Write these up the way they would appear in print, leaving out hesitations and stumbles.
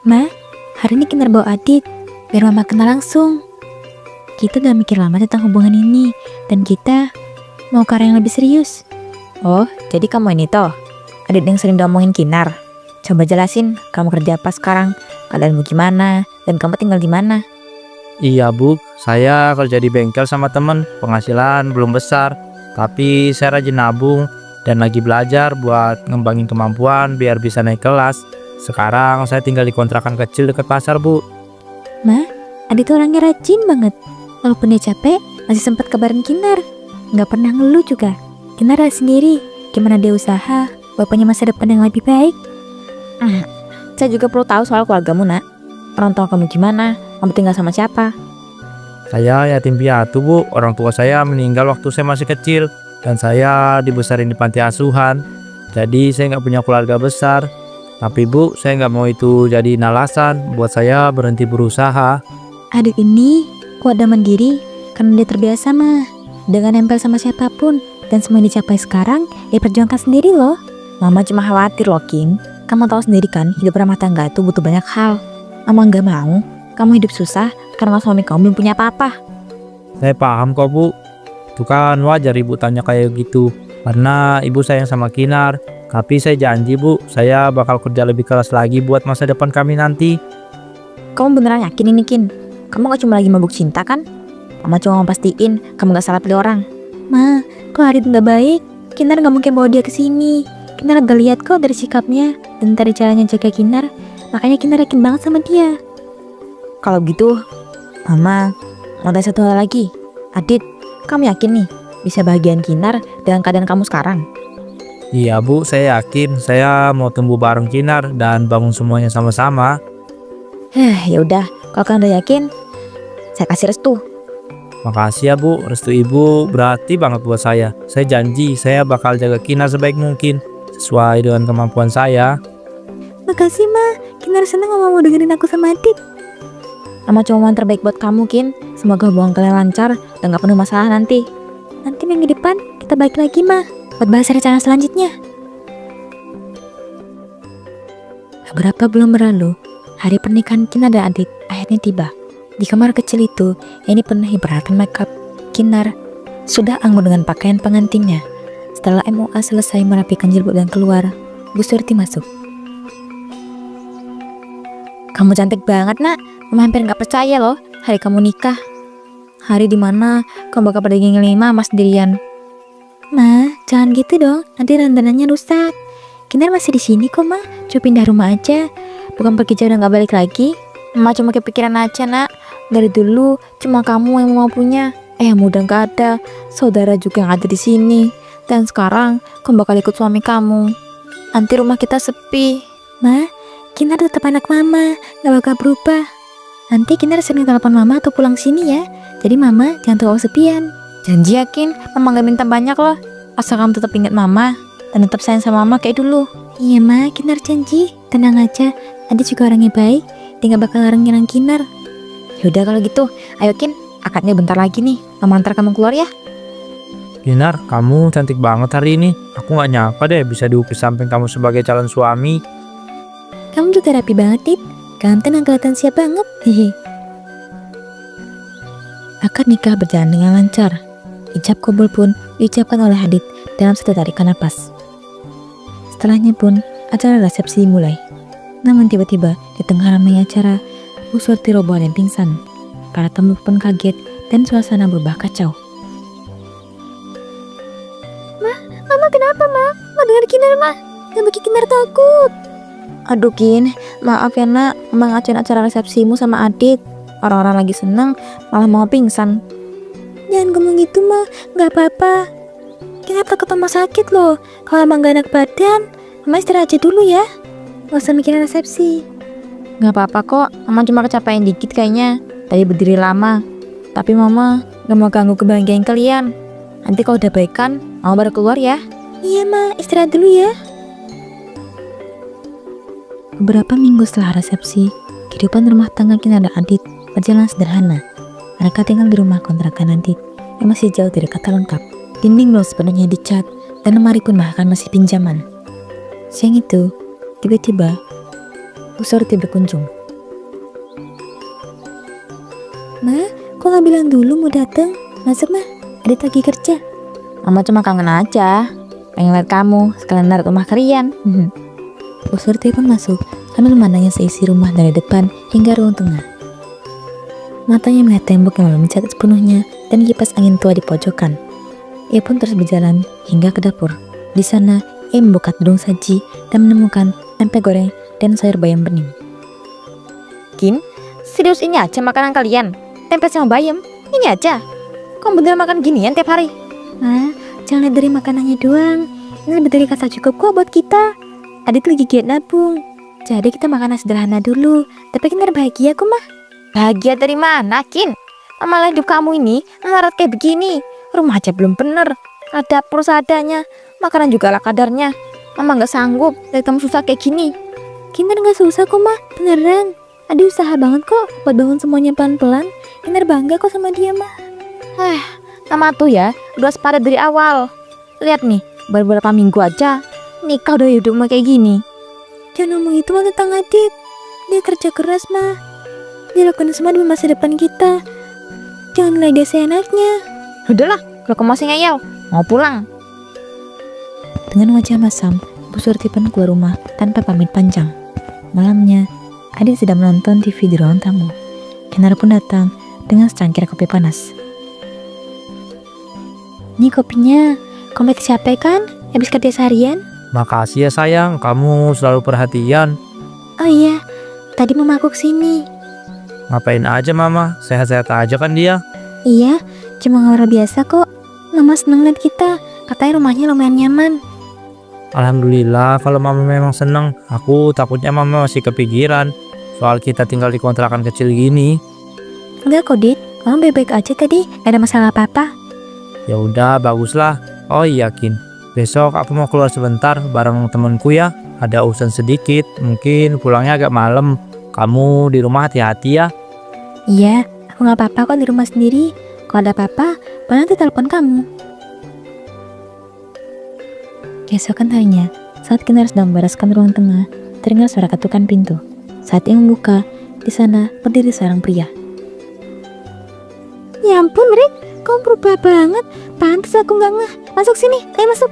Ma, hari ini Kinar bawa Adit, biar Mama kenal langsung. Kita udah mikir lama tentang hubungan ini, dan kita mau ke arah yang lebih serius. Oh, jadi kamu ini toh Adit yang sering diomongin Kinar. Coba jelasin, kamu kerja apa sekarang, keadaanmu gimana, dan kamu tinggal di mana? Iya Bu, saya kerja di bengkel sama temen, penghasilan belum besar, tapi saya rajin nabung dan lagi belajar buat ngembangin kemampuan biar bisa naik kelas. Sekarang saya tinggal di kontrakan kecil dekat pasar Bu. Ma, Adit tuh orangnya rajin banget. Walaupun dia capek, masih sempat kabarin Kinar. Nggak pernah ngeluh juga. Kinar lihat sendiri, gimana dia usaha, bapaknya masa depan yang lebih baik. Saya juga perlu tahu soal keluargamu nak. Orang tua kamu gimana, kamu tinggal sama siapa? Saya yatim piatu Bu, orang tua saya meninggal waktu saya masih kecil dan saya dibesarin di panti asuhan. Jadi saya nggak punya keluarga besar. Tapi Bu, saya nggak mau itu jadi alasan buat saya berhenti berusaha. Adit ini kuat dan mandiri karena dia terbiasa mah dengan nempel sama siapapun, dan semua yang dicapai sekarang dia perjuangkan sendiri loh. Mama cuma khawatir loh King. Kamu tahu sendiri kan, hidup rumah tangga itu butuh banyak hal. Mama nggak mau kamu hidup susah karena suami kamu belum punya apa-apa. Saya paham kok Bu. Itu kan wajar Ibu tanya kayak gitu. Karena Ibu sayang sama Kinar. Tapi saya janji Bu, saya bakal kerja lebih keras lagi buat masa depan kami nanti. Kamu beneran yakin ini Kin? Kamu gak cuma lagi mabuk cinta kan? Mama cuma mau pastiin kamu gak salah pilih orang. Ma, kalau Adit nggak baik, Kinar nggak mungkin bawa dia ke sini. Kinar udah lihat kok dari sikapnya dan dari caranya jaga Kinar, makanya Kinar yakin banget sama dia. Kalau gitu, Mama mau tanya satu hal lagi. Adit, kamu yakin nih bisa bahagiain Kinar dengan keadaan kamu sekarang? Iya Bu, saya yakin saya mau tumbuh bareng Kinar dan bangun semuanya sama-sama. Ya udah, kalau kalian udah yakin, saya kasih restu. Makasih ya Bu, restu Ibu berarti banget buat saya. Saya janji saya bakal jaga Kinar sebaik mungkin sesuai dengan kemampuan saya. Makasih Ma, Kinar seneng Mama mau dengerin aku sama Adit. Mama cuma mau yang terbaik buat kamu Kin. Semoga hubungan kalian lancar dan gak penuh masalah nanti. Nanti minggu depan kita balik lagi Ma, buat bahas rencana selanjutnya. Beberapa bulan berlalu, hari pernikahan Kinar dan Adit akhirnya tiba. Di kamar kecil itu, yang dipenuhi peralatan makeup, Kinar sudah anggun dengan pakaian pengantinnya. Setelah MUA selesai merapikan jilbab dan keluar, Bu Surti masuk. Kamu cantik banget nak. Mama hampir gak percaya loh hari kamu nikah. Hari dimana kamu bakal pergi ngelima Mama sendirian. Ma, jangan gitu dong, nanti dandanannya rusak. Kinar masih di sini kok Ma, cuma pindah rumah aja, bukan pergi jauh dan gak balik lagi. Mama cuma kepikiran aja nak. Dari dulu cuma kamu yang mau punya. Yang udah gak ada, saudara juga yang ada di sini. Dan sekarang kamu bakal ikut suami kamu. Nanti rumah kita sepi. Ma, Kinar tetap anak Mama, gak bakal berubah. Nanti Kinar sering telepon Mama atau pulang sini ya. Jadi Mama jangan terlalu sepian. Janji yakin, Mama gak minta banyak loh. Asal kamu tetap ingat Mama dan tetap sayang sama Mama kayak dulu. Iya Ma, Kinar janji. Tenang aja, Adit juga orangnya baik. Dia gak bakal larang-larang Kinar. Yaudah kalau gitu, ayo Kin, akadnya bentar lagi nih. Mama antar kamu keluar ya. Kinar, kamu cantik banget hari ini. Aku gak nyangka deh bisa diukir samping kamu sebagai calon suami. Kamu juga rapi banget, Dit. Ganteng dan kelihatan siap banget. Hehe. Akad nikah berjalan dengan lancar. Ijab kabul pun diucapkan oleh Adit dalam satu tarikan napas. Setelahnya pun acara resepsi dimulai. Namun tiba-tiba di tengah ramai acara, Bu Surti roboh dan pingsan. Para tamu pun kaget dan suasana berubah kacau. Mama kenapa Ma? Ma dengar Kinar Ma. Gak bikin Kinar takut. Aduh Kin, maaf ya nak, Mama ngacauin acara resepsimu sama Adit. Orang-orang lagi seneng, malah mau pingsan. Jangan ngomong gitu Ma, gak apa-apa. Kinar takut Mama sakit loh. Kalau emang gak enak badan, Mama istirahat aja dulu ya. Gak usah mikirin resepsi. Gak apa-apa kok, Mama cuma kecapean dikit kayaknya. Tadi berdiri lama. Tapi Mama gak mau ganggu kebahagiaan kalian. Nanti kalau udah baikan, Mama baru keluar ya. Iya Ma, istirahat dulu ya. Beberapa minggu setelah resepsi, kehidupan rumah tangga Kinar dan Adit berjalan sederhana. Mereka tinggal di rumah kontrakan Adit yang masih jauh dari kata lengkap. Dinding belum sepenuhnya dicat dan lemari pun bahkan masih pinjaman. Siang itu, tiba-tiba Bu Surti berkunjung. Ma, kok nggak bilang dulu mau datang? Masuk mah, Adit lagi kerja. Mama cuma kangen aja. Pengen lihat kamu, sekalian lihat rumah kalian. Bu Surti pun masuk sambil memandangnya seisi rumah dari depan hingga ruang tengah. Matanya melihat tembok yang belum dicat sepenuhnya dan kipas angin tua di pojokan. Ia pun terus berjalan hingga ke dapur. Di sana, ia membuka tudung saji dan menemukan tempe goreng dan sayur bayam bening. Kin, serius ini aja makanan kalian? Tempe sama bayam? Ini aja? Kamu bener makan ginian tiap hari? Ma, jangan lihat dari makanannya doang. Ini lebih dari kata cukup kok buat kita. Adit lagi giat nabung. Jadi kita makan sederhana dulu. Tapi kita bahagia kok, Mah. Bahagia dari mana, Kin? Malah hidup kamu ini melarat kayak begini. Rumah aja belum bener. Ada dapur seadanya. Makanan juga ala kadarnya. Mama gak sanggup lihat kamu susah kayak gini. Kinder gak susah kok, Mah. Beneran. Adi usaha banget kok buat bangun semuanya pelan-pelan. Kinder bangga kok sama dia, Mah. Mama tuh ya udah sepadat dari awal. Lihat nih, baru beberapa minggu aja nikah udah hidup kayak gini. Jangan ngomong itu mah tentang Adit. Dia kerja keras, Mah. Dia lakukan semua demi masa depan kita. Jangan nilai dia seenaknya. Udahlah, kalau kamu masih ngeyel, mau pulang. Dengan wajah masam, Bu Surti pun keluar rumah tanpa pamit panjang. Malamnya, Adit sedang menonton TV di ruang tamu. Kinar pun datang dengan secangkir kopi panas. Ini kopinya, komplit capek kan? Habis kerja seharian? Makasih ya sayang, kamu selalu perhatian. Oh iya, tadi mama aku kesini. Ngapain aja mama? Sehat-sehat aja kan dia? Iya, cuma ngobrol biasa kok. Mama seneng liat kita, katanya rumahnya lumayan nyaman. Alhamdulillah kalau mama memang seneng. Aku takutnya mama masih kepikiran soal kita tinggal di kontrakan kecil gini. Enggak kok, Dit. Mama baik-baik aja tadi, gak ada masalah apa-apa. Ya udah, baguslah. Oh iya, Kin. Besok aku mau keluar sebentar bareng temenku ya. Ada urusan sedikit, mungkin pulangnya agak malam. Kamu di rumah hati-hati ya. Iya, aku gak apa-apa kok di rumah sendiri. Kalau ada apa-apa, nanti telepon kamu. Keesokan harinya, saat Kinar sedang membereskan ruang tengah, terdengar suara ketukan pintu. Saat ia membuka, di sana berdiri seorang pria. Ya ampun, Rick, kamu berubah banget. Pantes aku gak ngeh. Masuk sini, ayo masuk.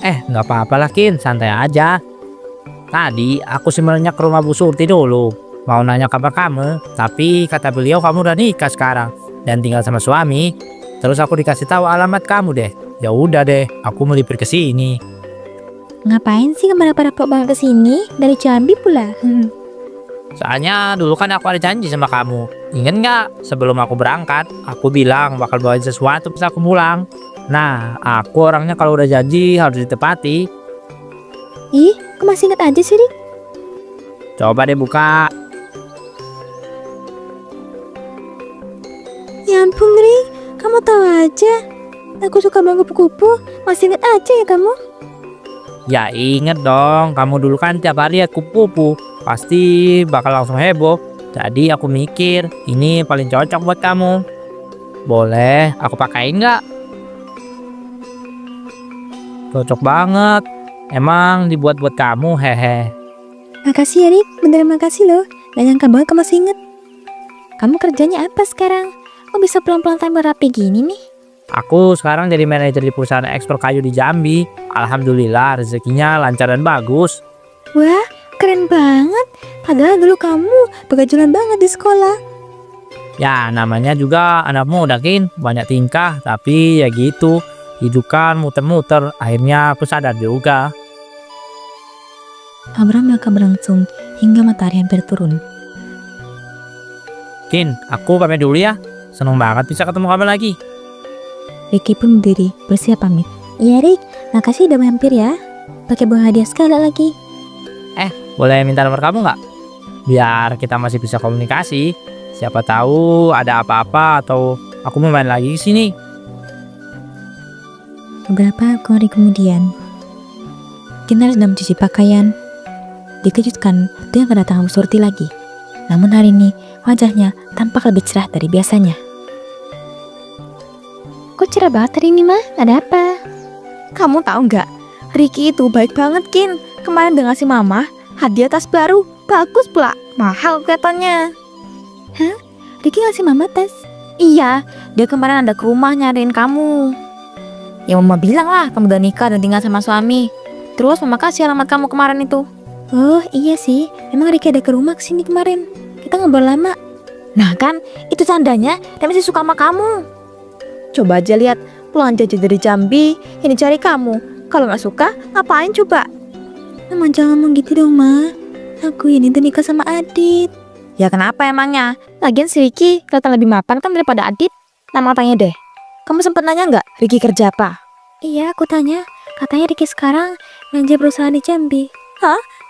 Nggak apa-apa lah, Kin. Santai aja. Tadi aku sebenarnya ke rumah Bu Surti dulu. Mau nanya kabar kamu, tapi kata beliau kamu udah nikah sekarang dan tinggal sama suami. Terus aku dikasih tahu alamat kamu deh. Ya udah deh, aku melipir ke sini. Ngapain sih kemana-mana banget ke sini? Dari Jambi pula. Soalnya dulu kan aku ada janji sama kamu. Ingat nggak? Sebelum aku berangkat, aku bilang bakal bawain sesuatu pas aku pulang. Nah, aku orangnya kalau udah janji harus ditepati. Ih, kok masih inget aja sih, Rick? Coba deh buka. Ya ampun, Rick, kamu tahu aja. Aku suka banget kupu-kupu. Masih inget aja ya kamu? Ya inget dong, kamu dulu kan tiap hari lihat kupu-kupu. Pasti bakal langsung heboh. Jadi aku mikir, ini paling cocok buat kamu. Boleh aku pakai nggak? Cocok banget. Emang dibuat buat kamu, hehe. Makasih ya, Rick. Beneran makasih loh. Gak nyangka banget kamu masih inget. Kamu kerjanya apa sekarang? Kok bisa pulang-pulang tampil rapi gini nih? Aku sekarang jadi manajer di perusahaan ekspor kayu di Jambi. Alhamdulillah rezekinya lancar dan bagus. Wah, keren banget. Padahal dulu kamu begajulan banget di sekolah. Ya namanya juga anak muda, Kin. Banyak tingkah, tapi ya gitu. Hidup kan muter-muter. Akhirnya aku sadar juga. Obrolan mereka berlangsung hingga matahari hampir turun. Kin, aku pamit dulu ya. Seneng banget bisa ketemu kamu lagi. Ricky pun berdiri bersiap pamit. Iya, Rick, makasih udah mampir ya. Pakai bunga hadiah sekali lagi. Boleh minta nomor kamu nggak? Biar kita masih bisa komunikasi. Siapa tahu ada apa-apa atau aku mau main lagi ke sini. Beberapa hari kemudian, Kinar sedang mencuci pakaian. Dikejutkan dengan kedatangan Bu Surti lagi. Namun hari ini wajahnya tampak lebih cerah dari biasanya. Kok cerah banget hari ini, Mah? Ada apa? Kamu tahu nggak? Ricky itu baik banget, Kin. Kemarin udah ngasih mama hadiah tas baru. Bagus pula, mahal kelihatannya. Riki ngasih mama tas. Iya, dia kemarin ada ke rumah nyariin kamu. Ya mama bilang lah kamu udah nikah dan tinggal sama suami. Terus mama kasih alamat kamu kemarin itu. Oh iya sih, emang Riki ada ke rumah kesini kemarin. Kita ngobrol lama. Nah kan, itu tandanya dia masih suka sama kamu. Coba aja lihat, pulang jauh dari Jambi, ini cari kamu. Kalau nggak suka, ngapain coba? Mama jangan ngomong gitu dong, Ma. Aku ini udah nikah sama Adit. Ya kenapa emangnya? Lagian si Ricky kelihatan lebih mapan kan daripada Adit. Nama tanya deh, kamu sempat nanya nggak Ricky kerja apa? Iya, aku tanya. Katanya Riki sekarang manajer perusahaan di Jambi.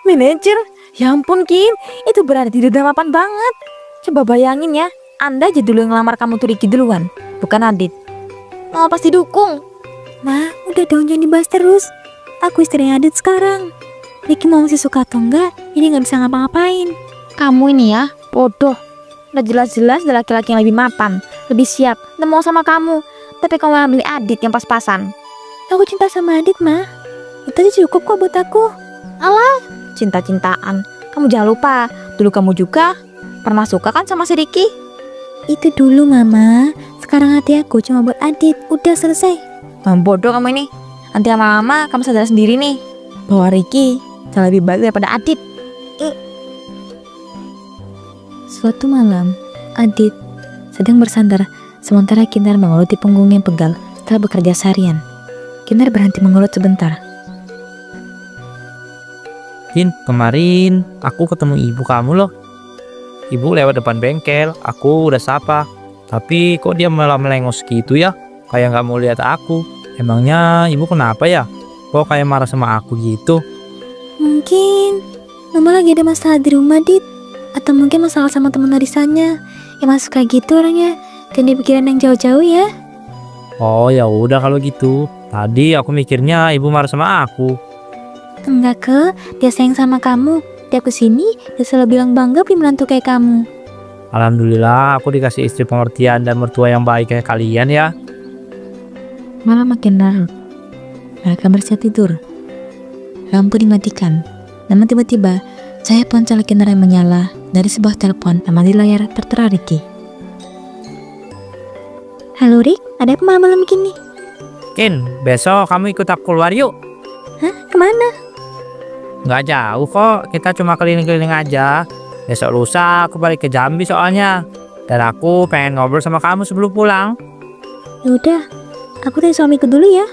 Manajer? Ya ampun Kim, itu berarti udah mapan banget. Coba bayangin ya, Anda aja dulu yang ngelamar kamu tuh Ricky duluan, bukan Adit. Mama pasti dukung. Ma, udah dong jangan dibahas terus. Aku istrinya Adit sekarang. Riki mau masih suka atau enggak, ini gak bisa ngapa-ngapain. Kamu ini ya, bodoh. Udah jelas-jelas ada laki-laki yang lebih mapan, lebih siap, dan mau sama kamu. Tapi kamu malah milih Adit yang pas-pasan. Aku cinta sama Adit, Ma. Itu aja cukup kok buat aku. Cinta-cintaan. Kamu jangan lupa, dulu kamu juga pernah suka kan sama si Ricky? Itu dulu, Mama. Sekarang hati aku cuma buat Adit. Udah selesai. Bodoh kamu ini. Nanti lama-lama kamu sadar sendiri nih bahwa Ricky jauh lebih baik daripada Adit. Suatu malam, Adit sedang bersandar sementara Kinar mengeluti punggungnya yang pegal setelah bekerja seharian. Kinar berhenti mengelut sebentar. Kin, kemarin aku ketemu ibu kamu loh. Ibu lewat depan bengkel, aku udah sapa. Tapi kok dia malah melengos gitu ya? Kayak nggak mau lihat aku. Emangnya ibu kenapa ya? Kok kayak marah sama aku gitu? Mungkin Mama lagi ada masalah di rumah, Dit. Atau mungkin masalah sama teman arisannya. Emang suka gitu orangnya. Jangan dipikirin yang jauh-jauh ya. Oh ya udah kalau gitu. Tadi aku mikirnya ibu marah sama aku. Enggak ke, dia sayang sama kamu. Dia kesini, dia selalu bilang bangga punya menantu kayak kamu. Alhamdulillah aku dikasih istri pengertian dan mertua yang baik kayak kalian ya. Malam makin larut. Mereka bersiap tidur. Lampu dimatikan. Namun tiba-tiba, cahaya ponsel Kinar yang menyala dari sebuah telepon nama di layar tertera Ricky. Halo Rick, ada apa malam-malam begini? Kin, besok kamu ikut aku keluar yuk. Hah? Kemana? Nggak jauh kok, kita cuma keliling-keliling aja. Besok lusa aku balik ke Jambi soalnya. Dan aku pengen ngobrol sama kamu sebelum pulang. Yaudah, aku tanya suamiku dulu ya.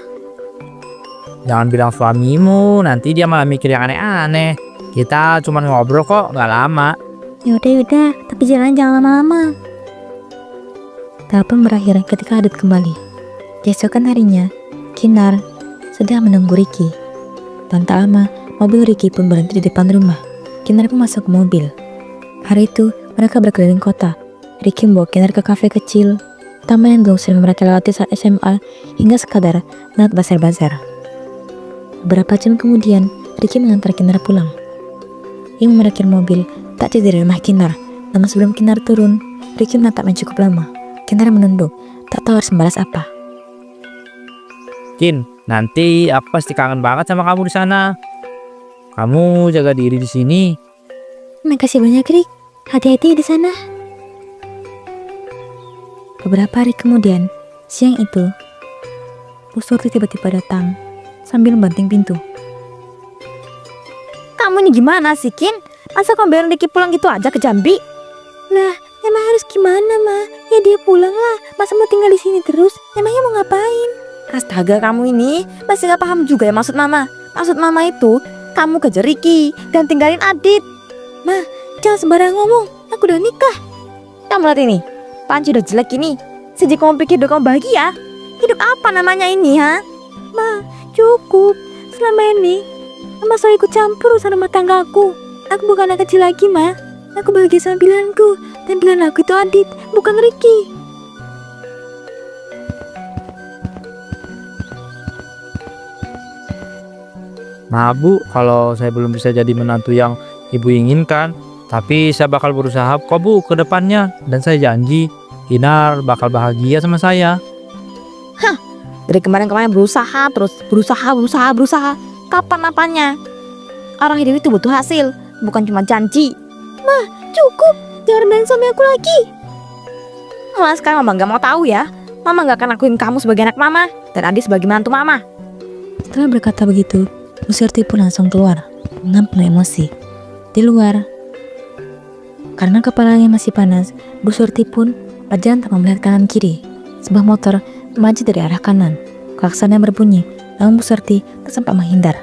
Jangan bilang suamimu, nanti dia malah mikir yang aneh-aneh. Kita cuma ngobrol kok, nggak lama. Yaudah, tapi jangan lama-lama. Telepon berakhir ketika Adit kembali. Keesokan harinya, Kinar sedang menunggu Ricky. Dan tak lama, mobil Ricky pun berhenti di depan rumah. Kinar pun masuk ke mobil. Hari itu, mereka berkeliling kota. Ricky membawa Kinar ke kafe kecil, taman yang dulu sering mereka lewati saat SMA, hingga sekadar melihat bazar-bazar. Beberapa jam kemudian, Ricky mengantar Kinar pulang. Ia memarkir mobil tak jauh dari rumah Kinar. Namun sebelum Kinar turun, Ricky menatapnya cukup lama. Kinar menunduk, tak tahu harus membalas apa. Kin, nanti aku pasti kangen banget sama kamu di sana. Kamu jaga diri di sini. Makasih banyak, Rick. Hati-hati di sana. Beberapa hari kemudian, siang itu, Bu Surti tiba-tiba datang sambil membanting pintu. Kamu ini gimana sih Kin? Masa kamu biarin Ricky pulang gitu aja ke Jambi? Lah, emang harus gimana, Ma? Ya dia pulang lah. Masa mau tinggal di sini terus? Emangnya mau ngapain? Astaga, kamu ini masih gak paham juga ya maksud mama. Maksud mama itu kamu kejar Ricky dan tinggalin Adit. Ma, jangan sembarang ngomong. Aku udah nikah. Kamu lihat ini, Panci udah jelek ini. Sejak kamu pikir udah kamu bahagia. Hidup apa namanya ini, ha? Ma, cukup. Selama ini Mama selalu ikut campur urusan rumah tangga aku. Aku bukan anak kecil lagi, Ma. Aku bahagia sama pilihanku. Dan pilihan aku itu Adit, bukan Ricky. Nah bu, kalau saya belum bisa jadi menantu yang ibu inginkan, tapi saya bakal berusaha kok bu ke depannya. Dan saya janji, Kinar bakal bahagia sama saya. Dari kemarin-kemarin berusaha terus, berusaha. Kapan apanya? Orang hidup itu butuh hasil, bukan cuma janji. Mah, cukup. Jangan main suami aku lagi. Mama sekarang Mama gak mau tahu ya. Mama gak akan akuin kamu sebagai anak Mama dan Adi sebagai menantu Mama. Setelah berkata begitu, Bu Surti pun langsung keluar dengan penuh emosi. Di luar, karena kepalanya masih panas, Bu Surti pun berjalan tanpa melihat kanan kiri. Sebuah motor maju dari arah kanan. Klakson yang berbunyi, namun Bu Surti tak sempat menghindar.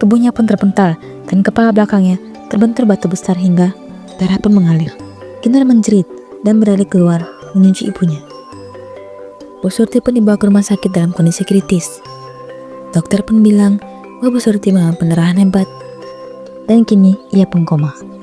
Tubuhnya pun terpental dan kepala belakangnya terbentur batu besar hingga darah pun mengalir. Kinar menjerit dan berlari keluar menuju ibunya. Bu Surti pun dibawa ke rumah sakit dalam kondisi kritis. Dokter pun bilang bahwa Bu Surti mengalami pendarahan hebat dan kini ia pun koma.